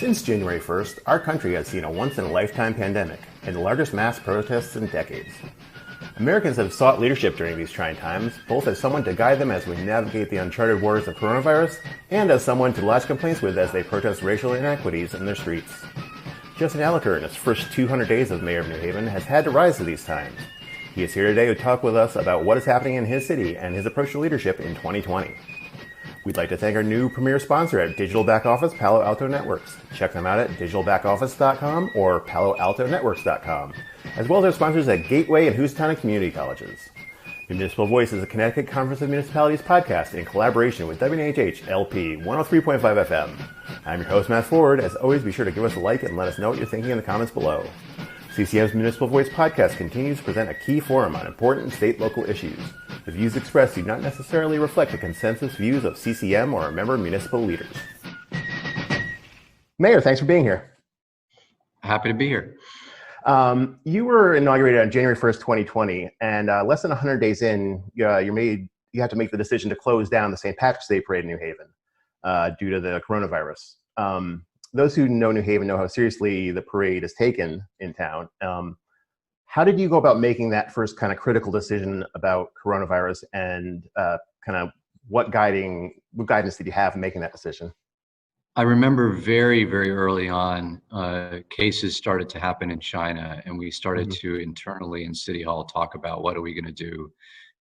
Since January 1st, our country has seen a once-in-a-lifetime pandemic and the largest mass protests in decades. Americans have sought leadership during these trying times, both as someone to guide them as we navigate the uncharted waters of coronavirus, and as someone to lodge complaints with as they protest racial inequities in their streets. Justin Elicker, in his first 200 days as mayor of New Haven, has had to rise to these times. He is here today to talk with us about what is happening in his city and his approach to leadership in 2020. We'd like to thank our new premier sponsor at Digital Back Office, Palo Alto Networks. Check them out at digitalbackoffice.com or paloaltonetworks.com, as well as our sponsors at Gateway and Housatonic Community Colleges. Municipal Voice is a Connecticut Conference of Municipalities podcast in collaboration with WNHH LP 103.5 FM. I'm your host, Matt Ford. As always, be sure to give us a like and let us know what you're thinking in the comments below. CCM's Municipal Voice podcast continues to present a key forum on important state-local issues. The views expressed do not necessarily reflect the consensus views of CCM or our member municipal leaders. Mayor, thanks for being here. Happy to be here. You were inaugurated on January 1st, 2020, and less than 100 days in, you had to make the decision to close down the St. Patrick's Day Parade in New Haven due to the coronavirus. Those who know New Haven know how seriously the parade is taken in town. How did you go about making that first kind of critical decision about coronavirus, and kind of what guidance did you have in making that decision? I remember very, very early on, cases started to happen in China, and we started to internally in City Hall talk about what are we going to do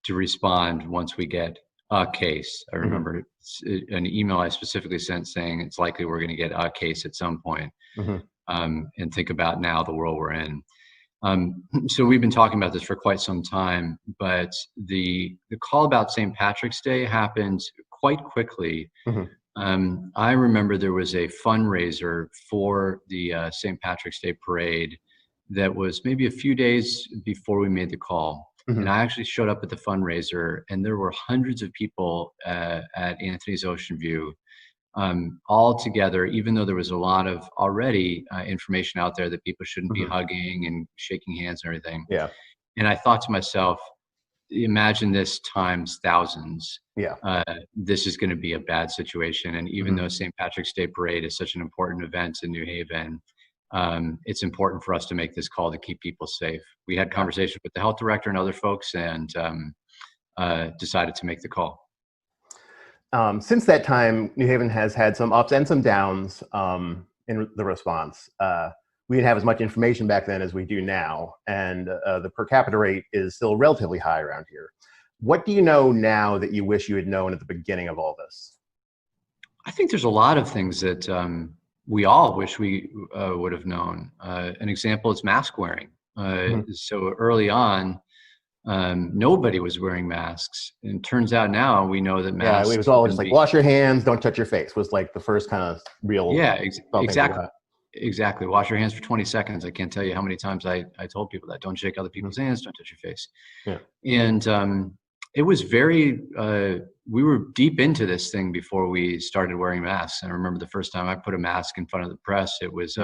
to respond once we get a case. I remember an email I specifically sent saying it's likely we're going to get a case at some point, and think about now the world we're in. So we've been talking about this for quite some time, but the call about St. Patrick's Day happened quite quickly. I remember there was a fundraiser for the St. Patrick's Day Parade that was maybe a few days before we made the call. And I actually showed up at the fundraiser, and there were hundreds of people at Anthony's Ocean View, all together, even though there was a lot of already information out there that people shouldn't be hugging and shaking hands and everything. Yeah. And I thought to myself, imagine this times thousands. Yeah. This is going to be a bad situation. And even though St. Patrick's Day Parade is such an important event in New Haven, it's important for us to make this call to keep people safe. We had conversations with the health director and other folks, and decided to make the call. Since that time, New Haven has had some ups and some downs in the response. We didn't have as much information back then as we do now, and the per capita rate is still relatively high around here. What do you know now that you wish you had known at the beginning of all this? I think there's a lot of things that we all wish we would have known. An example is mask wearing. So early on, nobody was wearing masks. And it turns out now we know that masks. Yeah, it was all just like wash your hands, don't touch your face was like the first kind of real. Yeah, exactly. Exactly. Wash your hands for 20 seconds. I can't tell you how many times I told people that. Don't shake other people's hands, don't touch your face. Yeah. And it was very, we were deep into this thing before we started wearing masks. And I remember the first time I put a mask in front of the press, it was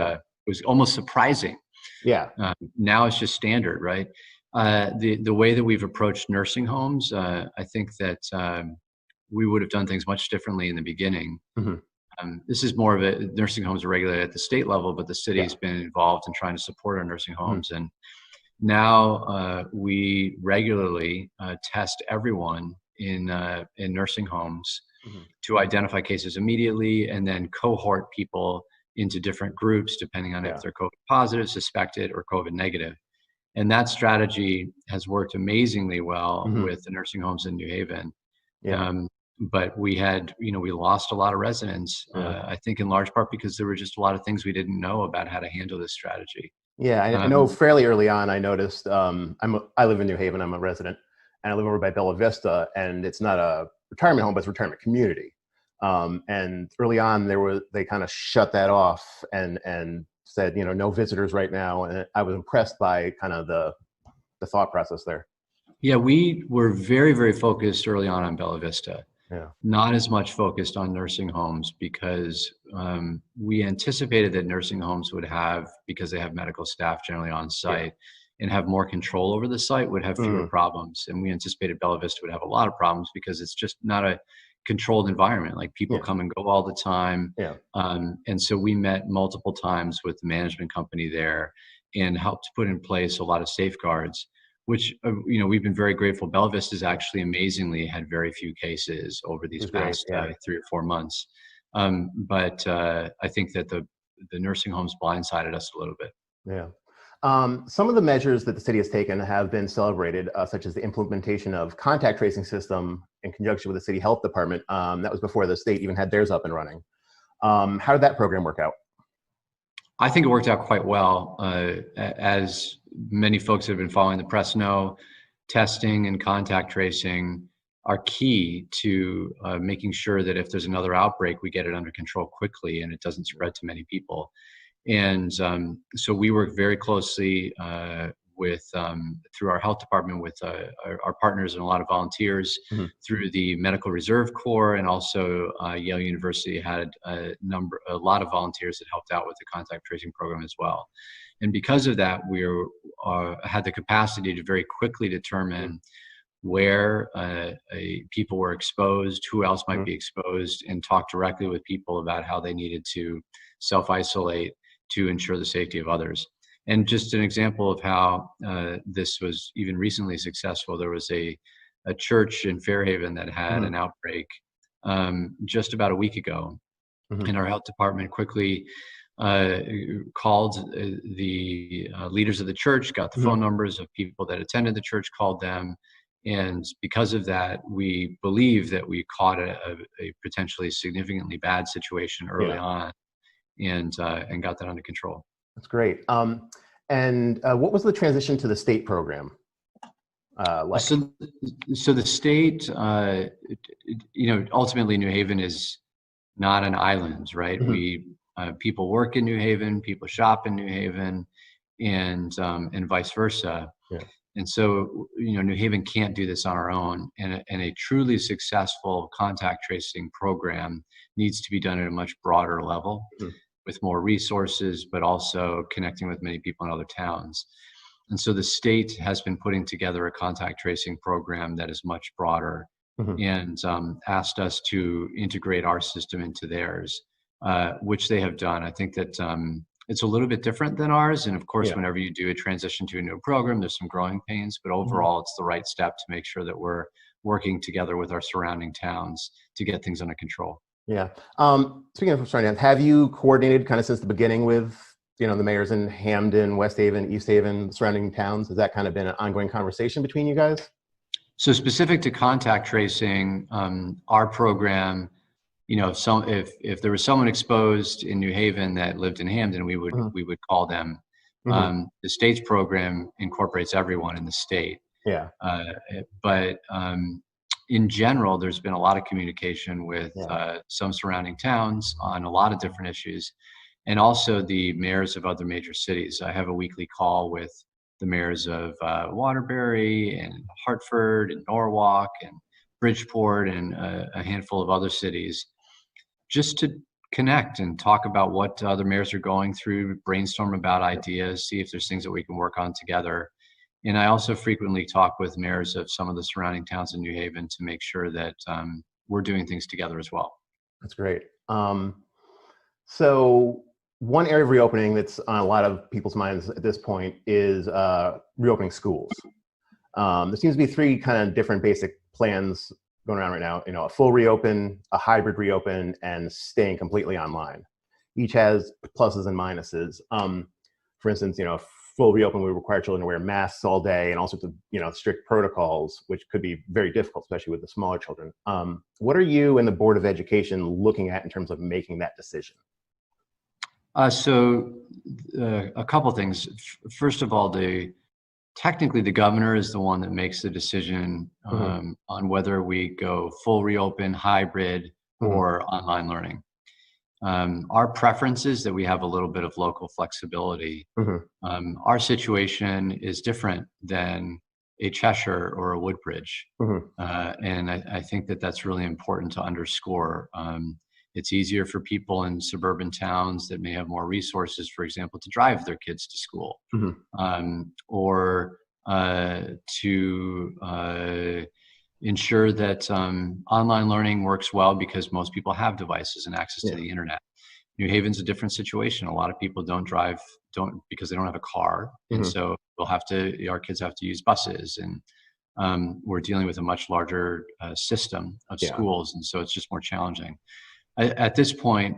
almost surprising. Yeah. Now it's just standard, right? The way that we've approached nursing homes, I think that we would have done things much differently in the beginning. This is more of a, nursing homes are regulated at the state level, but the city has been involved in trying to support our nursing homes. And now we regularly test everyone in nursing homes to identify cases immediately, and then cohort people into different groups depending on if they're COVID positive, suspected, or COVID negative. And that strategy has worked amazingly well with the nursing homes in New Haven. But we had, we lost a lot of residents, I think in large part because there were just a lot of things we didn't know about how to handle this strategy. Yeah, I know fairly early on, I noticed, I live in New Haven, I'm a resident, and I live over by Bella Vista, and it's not a retirement home, but it's a retirement community. And early on, they kind of shut that off and said, no visitors right now. And I was impressed by kind of the thought process there. Yeah, we were very, very focused early on Bella Vista. Yeah. Not as much focused on nursing homes because we anticipated that nursing homes would have, because they have medical staff generally on site and have more control over the site, would have fewer problems. And we anticipated Bella Vista would have a lot of problems because it's just not a controlled environment. Like people Yeah. come and go all the time. Yeah. And so we met multiple times with the management company there and helped put in place a lot of safeguards, which, we've been very grateful. Bella Vista has actually amazingly had very few cases over Which these is great. past Yeah. 3 or 4 months. But I think that the nursing homes blindsided us a little bit. Yeah. Some of the measures that the city has taken have been celebrated, such as the implementation of contact tracing system in conjunction with the city health department. That was before the state even had theirs up and running. How did that program work out? I think it worked out quite well. As many folks that have been following the press know, testing and contact tracing are key to making sure that if there's another outbreak, we get it under control quickly and it doesn't spread to many people. And so we work very closely with through our health department with our partners and a lot of volunteers Mm-hmm. through the Medical Reserve Corps, and also Yale University had a lot of volunteers that helped out with the contact tracing program as well. And because of that, we had the capacity to very quickly determine where people were exposed, who else might be exposed, and talk directly with people about how they needed to self-isolate to ensure the safety of others. And just an example of how this was even recently successful, there was a church in Fairhaven that had an outbreak just about a week ago. And our health department quickly called the leaders of the church, got the phone numbers of people that attended the church, called them. And because of that, we believe that we caught a potentially significantly bad situation early on and got that under control. That's great. And what was the transition to the state program like? So the state, ultimately New Haven is not an island, right? People work in New Haven, people shop in New Haven, and vice versa. Yeah. And so, New Haven can't do this on our own. And a truly successful contact tracing program needs to be done at a much broader level with more resources, but also connecting with many people in other towns. And so the state has been putting together a contact tracing program that is much broader and asked us to integrate our system into theirs, which they have done. I think that it's a little bit different than ours. And of course, whenever you do a transition to a new program, there's some growing pains, but overall it's the right step to make sure that we're working together with our surrounding towns to get things under control. Yeah. Speaking of surrounding towns, have you coordinated kind of since the beginning with, the mayors in Hamden, West Haven, East Haven, surrounding towns? Has that kind of been an ongoing conversation between you guys? So specific to contact tracing, our program, if there was someone exposed in New Haven that lived in Hamden, we would call them. The state's program incorporates everyone in the state. Yeah. But in general, there's been a lot of communication with some surrounding towns on a lot of different issues, and also the mayors of other major cities. I have a weekly call with the mayors of Waterbury and Hartford and Norwalk and Bridgeport and a handful of other cities, just to connect and talk about what other mayors are going through, brainstorm about ideas, see if there's things that we can work on together. And I also frequently talk with mayors of some of the surrounding towns in New Haven to make sure that we're doing things together as well. That's great. So one area of reopening that's on a lot of people's minds at this point is reopening schools. There seems to be three kind of different basic plans going around right now, a full reopen, a hybrid reopen, and staying completely online. Each has pluses and minuses. For instance, full reopen would require children to wear masks all day and all sorts of, strict protocols, which could be very difficult, especially with the smaller children. What are you and the Board of Education looking at in terms of making that decision? So a couple things. First of all, technically the governor is the one that makes the decision on whether we go full reopen, hybrid, or online learning. Our preference is that we have a little bit of local flexibility. Our situation is different than a Cheshire or a Woodbridge. And I think that that's really important to underscore. It's easier for people in suburban towns that may have more resources, for example, to drive their kids to school, or to ensure that online learning works well because most people have devices and access to Yeah. the internet. New Haven's a different situation. A lot of people don't drive, don't because they don't have a car, and Hmm. so our kids have to use buses, and we're dealing with a much larger system of Yeah. schools, and so it's just more challenging. At this point,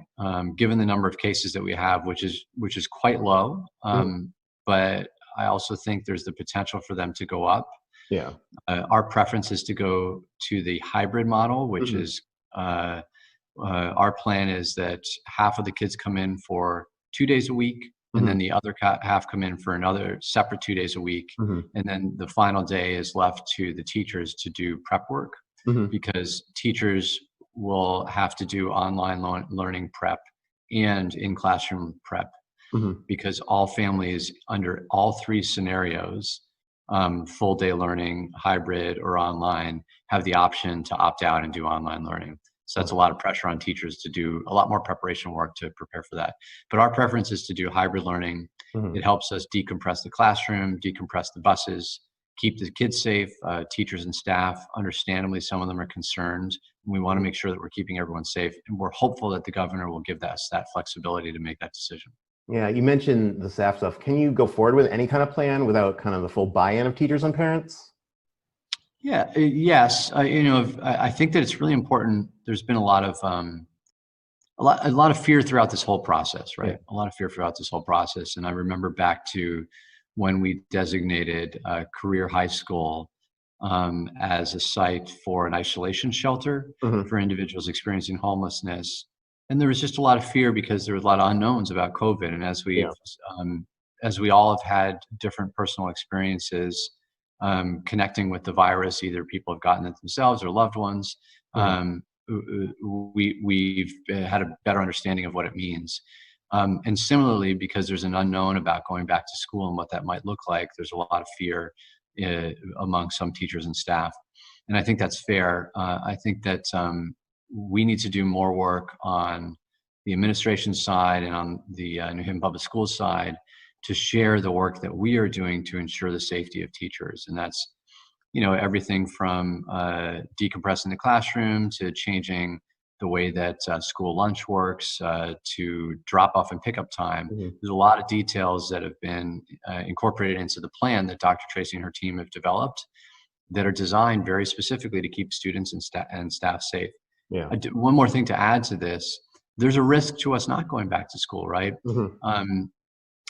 given the number of cases that we have, which is quite low, Hmm. but I also think there's the potential for them to go up. Yeah. Our preference is to go to the hybrid model, which Hmm. is our plan is that half of the kids come in for 2 days a week, and Hmm. then the other half come in for another separate 2 days a week. Hmm. And then the final day is left to the teachers to do prep work, Hmm. because teachers will have to do online learning prep and in classroom prep, Hmm. because all families under all three scenarios, full day learning, hybrid, or online, have the option to opt out and do online learning. So that's a Okay. lot of pressure on teachers to do a lot more preparation work to prepare for that. But our preference is to do hybrid learning. Hmm. It helps us decompress the classroom, decompress the buses, keep the kids safe. Teachers and staff, understandably, some of them are concerned. We want to Hmm. make sure that we're keeping everyone safe, and we're hopeful that the governor will give us that flexibility to make that decision. Yeah, you mentioned the staff stuff. Can you go forward with any kind of plan without kind of the full buy-in of teachers and parents? Yeah, yes. I think that it's really important. There's been a lot of fear throughout this whole process, Yeah. right? A lot of fear throughout this whole process. And I remember back to when we designated Career High School as a site for an isolation shelter Hmm. for individuals experiencing homelessness. And there was just a lot of fear because there was a lot of unknowns about COVID. And Yeah. as we all have had different personal experiences connecting with the virus, either people have gotten it themselves or loved ones, Hmm. um, we've had a better understanding of what it means. And similarly, because there's an unknown about going back to school and what that might look like, there's a lot of fear among some teachers and staff. And I think that's fair. I think that we need to do more work on the administration side and on the New Haven Public Schools side to share the work that we are doing to ensure the safety of teachers. And that's, everything from decompressing the classroom to changing the way that school lunch works to drop off and pickup time. Hmm. There's a lot of details that have been incorporated into the plan that Dr. Tracy and her team have developed that are designed very specifically to keep students and staff safe. Yeah. One more thing to add to this: there's a risk to us not going back to school, right? Hmm. Um,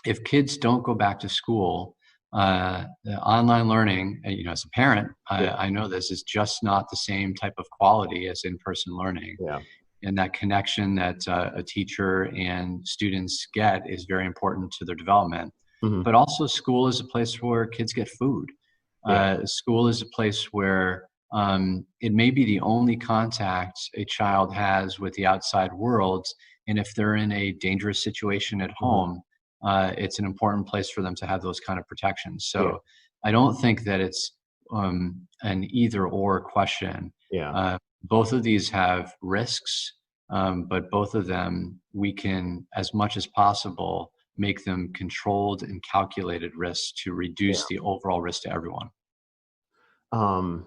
if kids don't go back to school, the online learning, as a parent, Yeah. I know this is just not the same type of quality as in-person learning. Yeah. And that connection that a teacher and students get is very important to their development. Hmm. But also, school is a place where kids get food. Yeah. School is a place where it may be the only contact a child has with the outside world. And if they're in a dangerous situation at Hmm. home, it's an important place for them to have those kind of protections. Yeah. So I don't think that it's an either or question. Yeah. Both of these have risks, but both of them we can, as much as possible, make them controlled and calculated risks to Yeah. reduce the overall risk to everyone. Um,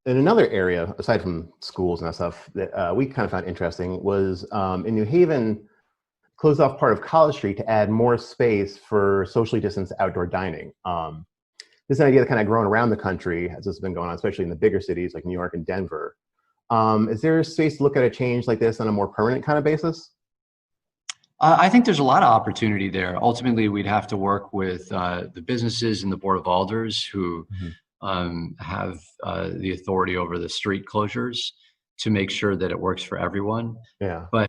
and another area, aside from schools and that stuff, that we kind of found interesting was in New Haven, closed off part of College Street to add more space for socially distanced outdoor dining. This is an idea that kind of grown around the country as this has been going on, especially in the bigger cities like New York and Denver. Is there space to look at a change like this on a more permanent kind of basis? I think there's a lot of opportunity there. Ultimately, we'd have to work with the businesses and the Board of Alders who Hmm. have the authority over the street closures to make sure that it works for everyone. Yeah. But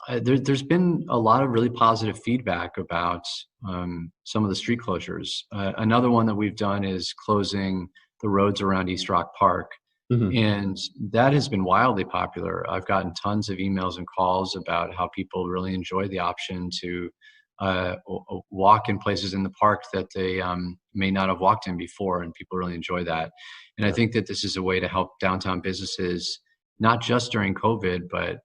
there's been a lot of really positive feedback about some of the street closures. Another one that we've done is closing the roads around East Rock Park. Hmm. And that has been wildly popular. I've gotten tons of emails and calls about how people really enjoy the option to walk in places in the park that they may not have walked in before, and people really enjoy that. And I Yeah. think that this is a way to help downtown businesses, not just during COVID, but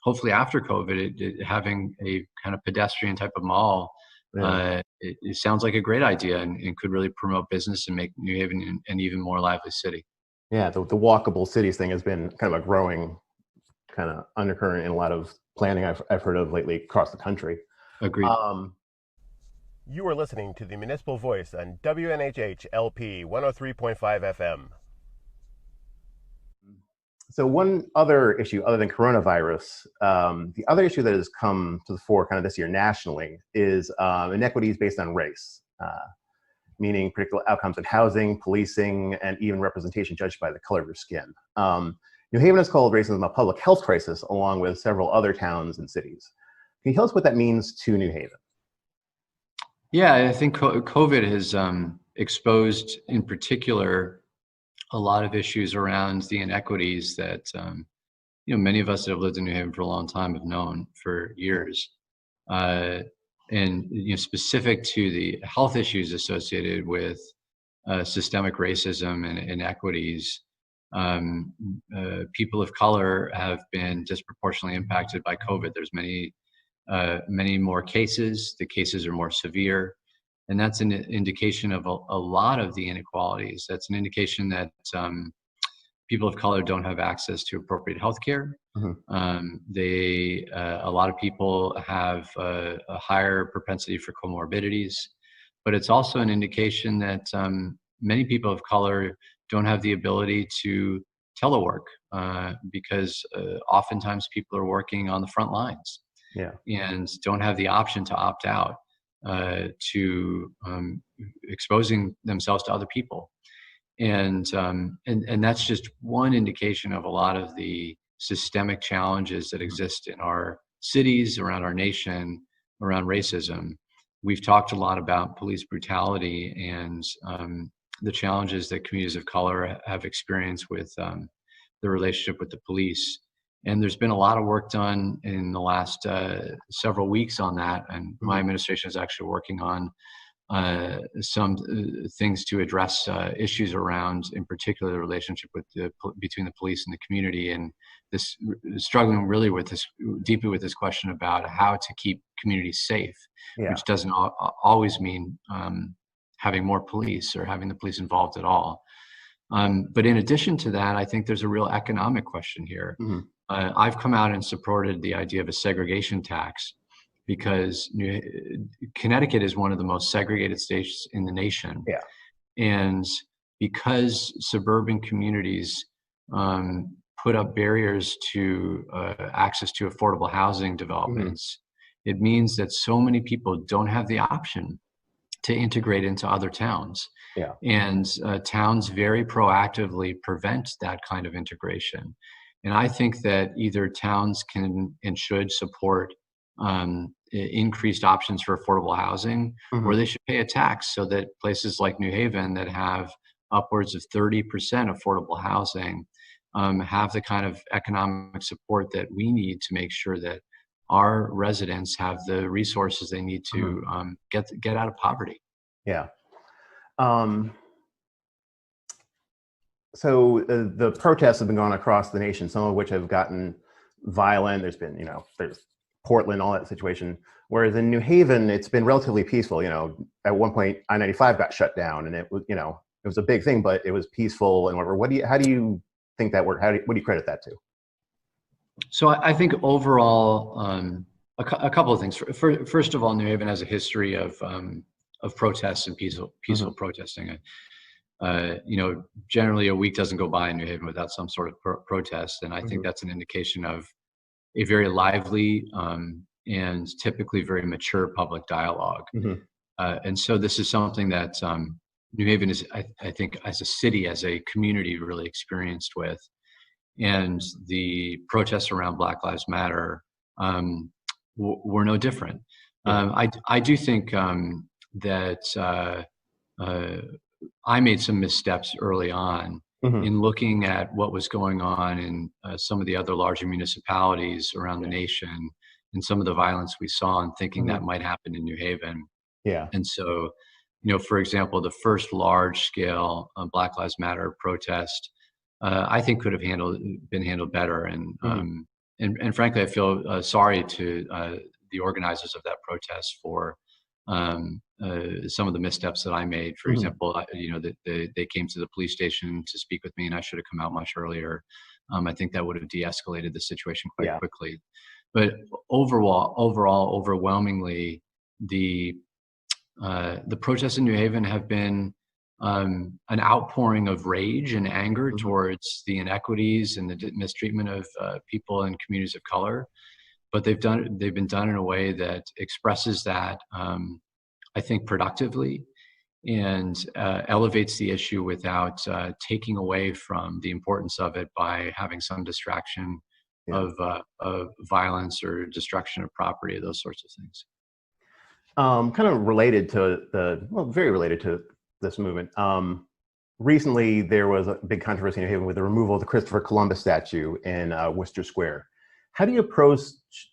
hopefully after COVID, having a kind of pedestrian type of mall. Yeah. It sounds like a great idea and could really promote business and make New Haven an even more lively city. Yeah, the walkable cities thing has been kind of a growing kind of undercurrent in a lot of planning I've heard of lately across the country. Agreed. Um, You are listening to the Municipal Voice on WNHH LP 103.5 FM. so one other issue other than coronavirus, the other issue that has come to the fore kind of this year nationally is inequities based on race, meaning particular outcomes in housing, policing, and even representation judged by the color of your skin. New Haven has called racism a public health crisis along with several other towns and cities. Can you tell us what that means to New Haven? Yeah, I think COVID has exposed, in particular, a lot of issues around the inequities that many of us that have lived in New Haven for a long time have known for years, and specific to the health issues associated with systemic racism and inequities. People of color have been disproportionately impacted by COVID. There's many more cases. The cases are more severe. And that's an indication of a lot of the inequalities. That's an indication that people of color don't have access to appropriate health care. A lot of people have a higher propensity for comorbidities, but it's also an indication that many people of color don't have the ability to telework because oftentimes people are working on the front lines. Yeah. And don't have the option to opt out to exposing themselves to other people. And that's just one indication of a lot of the systemic challenges that exist in our cities, around our nation, around racism. We've talked a lot about police brutality and the challenges that communities of color have experienced with the relationship with the police. And there's been a lot of work done in the last several weeks on that. And my administration is actually working on some things to address issues around, in particular, the relationship between the police and the community, and this struggling really with this deeply with this question about how to keep communities safe, which doesn't always mean having more police or having the police involved at all. But in addition to that, I think there's a real economic question here. I've come out and supported the idea of a segregation tax because Connecticut is one of the most segregated states in the nation. Yeah. And because suburban communities put up barriers to access to affordable housing developments, it means that so many people don't have the option to integrate into other towns. Yeah. And towns very proactively prevent that kind of integration. And I think that either towns can and should support increased options for affordable housing, or they should pay a tax so that places like New Haven that have upwards of 30% affordable housing have the kind of economic support that we need to make sure that our residents have the resources they need to get out of poverty. Yeah. So the protests have been going across the nation, some of which have gotten violent. There's been, there's Portland, all that situation. Whereas in New Haven, it's been relatively peaceful. At one point, I-95 got shut down, and it was, it was a big thing, but it was peaceful and whatever. How do you think that worked? What do you credit that to? So I think overall, a couple of things. First of all, New Haven has a history of protests and peaceful protesting. Generally a week doesn't go by in New Haven without some sort of protest. And I think that's an indication of a very lively and typically very mature public dialogue. And so this is something that New Haven is, I think, as a city, as a community, really experienced with. And the protests around Black Lives Matter were no different. I do think that I made some missteps early on in looking at what was going on in some of the other larger municipalities around the nation and some of the violence we saw, and thinking that might happen in New Haven. Yeah. And so, for example, the first large-scale Black Lives Matter protest, I think could have been handled better. And frankly, I feel sorry to the organizers of that protest for some of the missteps that I made. For example, they came to the police station to speak with me, and I should have come out much earlier. I think that would have de-escalated the situation quite quickly. But overall, overwhelmingly, the protests in New Haven have been an outpouring of rage and anger towards the inequities and the mistreatment of people in communities of color. But they've been done in a way that expresses that, I think, productively, and elevates the issue without taking away from the importance of it by having some distraction of violence or destruction of property, those sorts of things. Kind of related to very related to this movement. Recently, there was a big controversy in New Haven with the removal of the Christopher Columbus statue in Worcester Square. How do you approach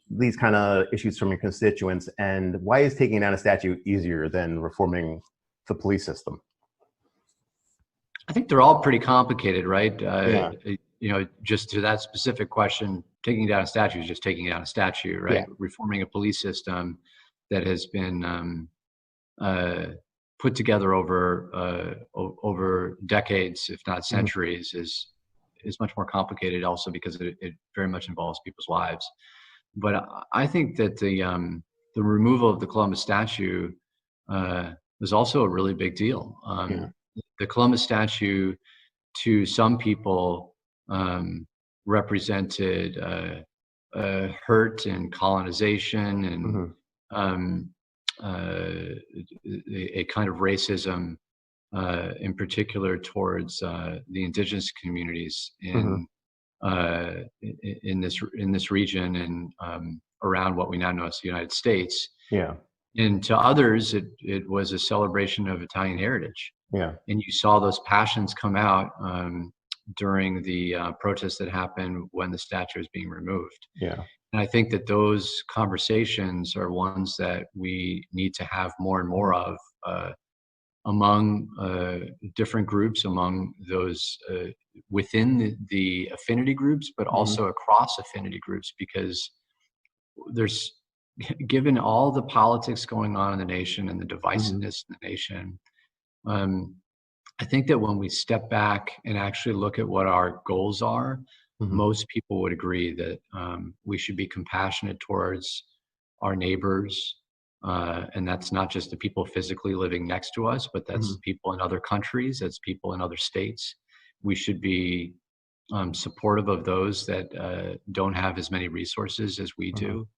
these kind of issues from your constituents, and why is taking down a statue easier than reforming the police system? I think they're all pretty complicated, right? Just to that specific question, taking down a statue is just taking down a statue, right? Yeah. Reforming a police system that has been put together over decades, if not centuries, is much more complicated, also because it very much involves people's lives. But I think that the removal of the Columbus statue was also a really big deal. The Columbus statue, to some people, represented hurt and colonization and a kind of racism, in particular towards the indigenous communities in this region and around what we now know as the United States. Yeah. And to others, it was a celebration of Italian heritage. Yeah. And you saw those passions come out during the protests that happened when the statue was being removed. Yeah. And I think that those conversations are ones that we need to have more and more of among different groups, among those within the affinity groups, but also across affinity groups, because there's, given all the politics going on in the nation and the divisiveness in the nation, I think that when we step back and actually look at what our goals are, most people would agree that we should be compassionate towards our neighbors. And that's not just the people physically living next to us, but that's people in other countries, that's people in other states. We should be supportive of those that don't have as many resources as we do.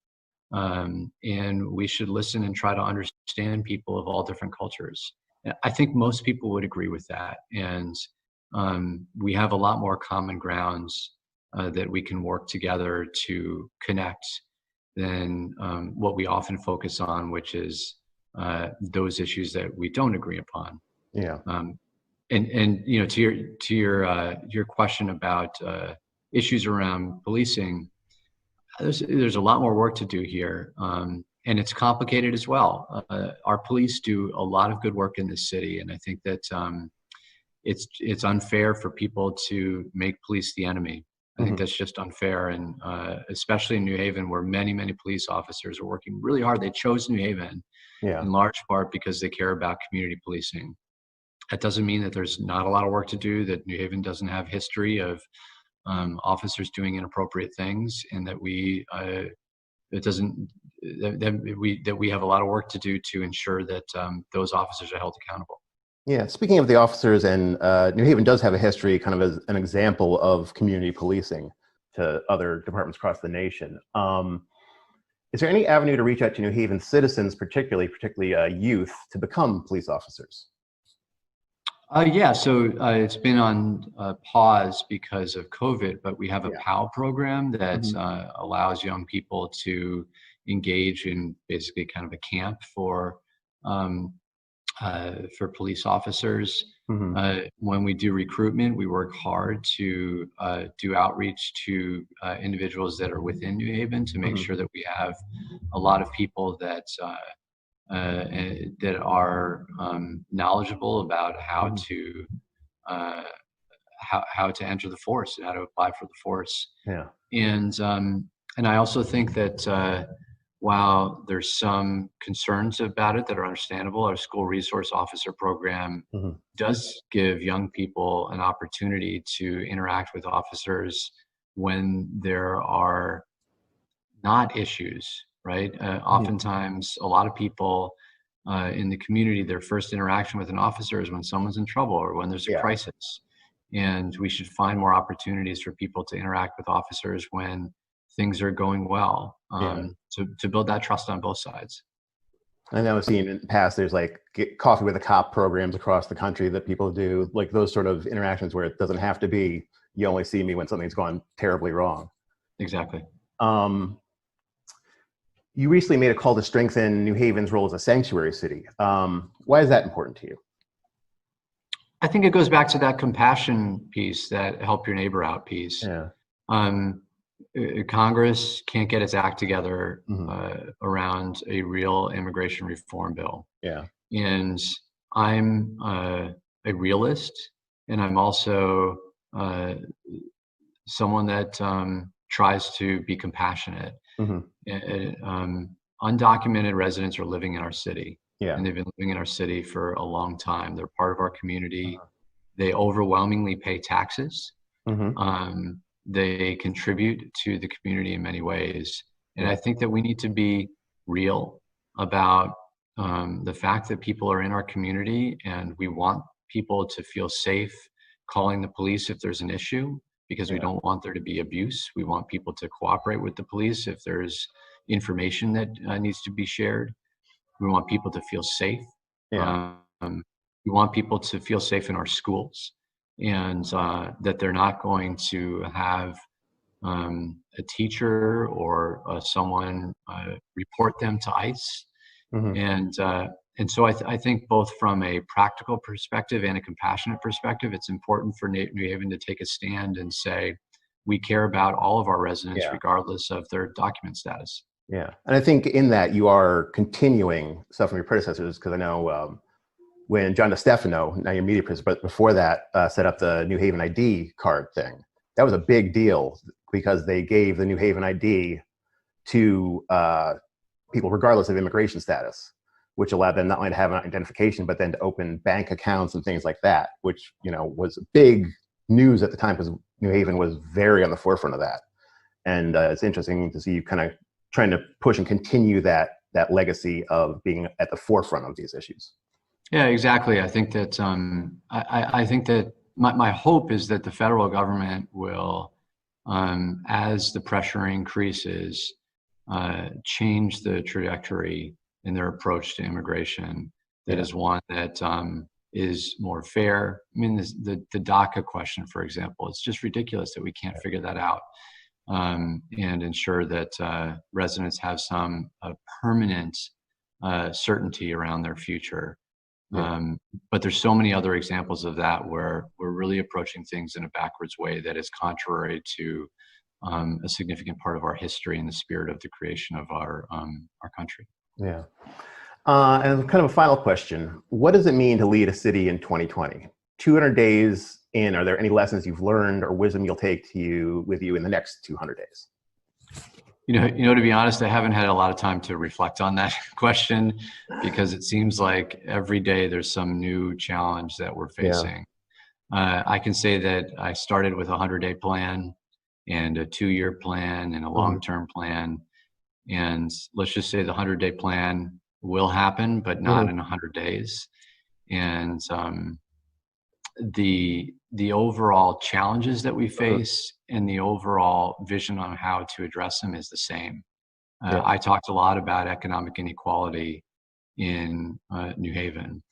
And we should listen and try to understand people of all different cultures. I think most people would agree with that. And we have a lot more common grounds that we can work together to connect than what we often focus on, which is those issues that we don't agree upon. Yeah. And you know, to your question about issues around policing, there's a lot more work to do here, and it's complicated as well. Our police do a lot of good work in this city, and I think that it's unfair for people to make police the enemy. I think that's just unfair, and especially in New Haven, where many police officers are working really hard. They chose New Haven in large part because they care about community policing. That doesn't mean that there's not a lot of work to do, that New Haven doesn't have history of officers doing inappropriate things, and that we have a lot of work to do to ensure that those officers are held accountable. Yeah, speaking of the officers, and New Haven does have a history kind of as an example of community policing to other departments across the nation. Is there any avenue to reach out to New Haven citizens, particularly youth, to become police officers? Yeah, so it's been on pause because of COVID, but we have a POW program that allows young people to engage in basically kind of a camp for police officers. When we do recruitment, we work hard to do outreach to individuals that are within New Haven to make sure that we have a lot of people that are knowledgeable about how to enter the force and how to apply for the force. Yeah. And I also think that while there's some concerns about it that are understandable, our school resource officer program Mhm. does give young people an opportunity to interact with officers when there are not issues, right? Oftentimes, a lot of people in the community, their first interaction with an officer is when someone's in trouble or when there's a Yeah. crisis. And we should find more opportunities for people to interact with officers when things are going well, Yeah. to build that trust on both sides. I know I've seen in the past, there's like get coffee with a cop programs across the country that people do, like those sort of interactions where it doesn't have to be, you only see me when something's gone terribly wrong. Exactly. Um, you recently made a call to strengthen New Haven's role as a sanctuary city. Why is that important to you? I think it goes back to that compassion piece, that help your neighbor out piece. Yeah. Congress can't get its act together Mm-hmm. around a real immigration reform bill. Yeah. And I'm a realist, and I'm also someone that tries to be compassionate. Mm-hmm. Undocumented residents are living in our city, Yeah. and they've been living in our city for a long time. They're part of our community. Uh-huh. They overwhelmingly pay taxes. Mm-hmm. They contribute to the community in many ways. And Yeah. I think that we need to be real about the fact that people are in our community, and we want people to feel safe calling the police if there's an issue, because we Yeah. don't want there to be abuse. We want people to cooperate with the police if there's information that needs to be shared. We want people to feel safe. Yeah. We want people to feel safe in our schools, and that they're not going to have a teacher or someone report them to ICE. Mm-hmm. And so I think both from a practical perspective and a compassionate perspective, it's important for New Haven to take a stand and say, we care about all of our residents, Yeah. regardless of their document status. Yeah. And I think in that you are continuing stuff from your predecessors, because I know when John DeStefano, now your media person, but before that, set up the New Haven ID card thing. That was a big deal because they gave the New Haven ID to people regardless of immigration status, which allowed them not only to have an identification, but then to open bank accounts and things like that, which, you know, was big news at the time because New Haven was very on the forefront of that. And it's interesting to see you kind of trying to push and continue that legacy of being at the forefront of these issues. Yeah, exactly. I think that I think that my hope is that the federal government will, as the pressure increases, change the trajectory in their approach to immigration. That is one that is more fair. I mean, the DACA question, for example, it's just ridiculous that we can't figure that out and ensure that residents have some permanent certainty around their future. But there's so many other examples of that where we're really approaching things in a backwards way that is contrary to a significant part of our history and the spirit of the creation of our country. Yeah. And kind of a final question. What does it mean to lead a city in 2020? 200 days in, are there any lessons you've learned or wisdom you'll take with you in the next 200 days? You know, to be honest, I haven't had a lot of time to reflect on that question because it seems like every day there's some new challenge that we're facing. I can say that I started with a 100-day plan and a 2-year plan and a long-term plan. And let's just say the 100-day plan will happen, but not in 100 days. And the overall challenges that we face and the overall vision on how to address them is the same. I talked a lot about economic inequality in New Haven,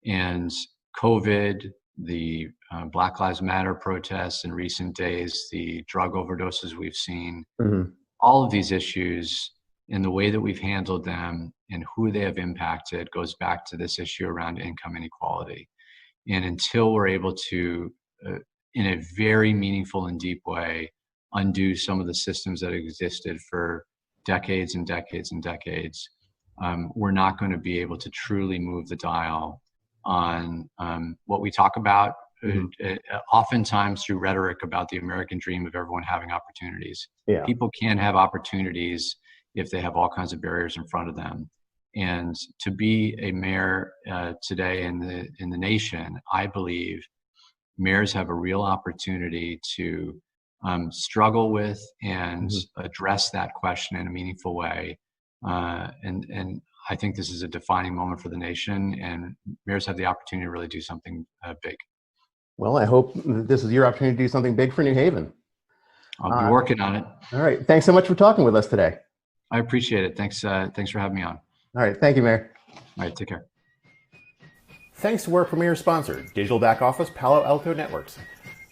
and COVID, the Black Lives Matter protests in recent days, the drug overdoses we've seen, all of these issues and the way that we've handled them and who they have impacted goes back to this issue around income inequality. And until we're able to, in a very meaningful and deep way, undo some of the systems that existed for decades and decades and decades, we're not going to be able to truly move the dial on what we talk about oftentimes through rhetoric about the American dream of everyone having opportunities. People can't have opportunities if they have all kinds of barriers in front of them. And to be a mayor today in the nation, I believe mayors have a real opportunity to struggle with and address that question in a meaningful way. And I think this is a defining moment for the nation, and mayors have the opportunity to really do something big. Well, I hope this is your opportunity to do something big for New Haven. I'll be working on it. All right. Thanks so much for talking with us today. I appreciate it. Thanks for having me on. All right. Thank you, Mayor. All right. Take care. Thanks to our premier sponsor, Digital Back Office Palo Alto Networks,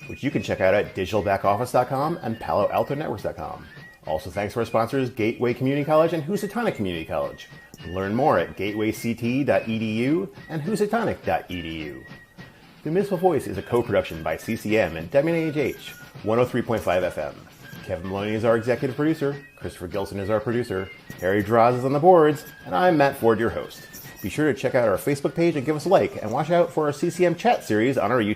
which you can check out at digitalbackoffice.com and paloaltonetworks.com. Also, thanks to our sponsors, Gateway Community College and Housatonic Community College. Learn more at gatewayct.edu and housatonic.edu. The Municipal Voice is a co-production by CCM and WNHH 103.5 FM. Kevin Maloney is our executive producer, Christopher Gilson is our producer, Harry Draws is on the boards, and I'm Matt Ford, your host. Be sure to check out our Facebook page and give us a like, and watch out for our CCM chat series on our YouTube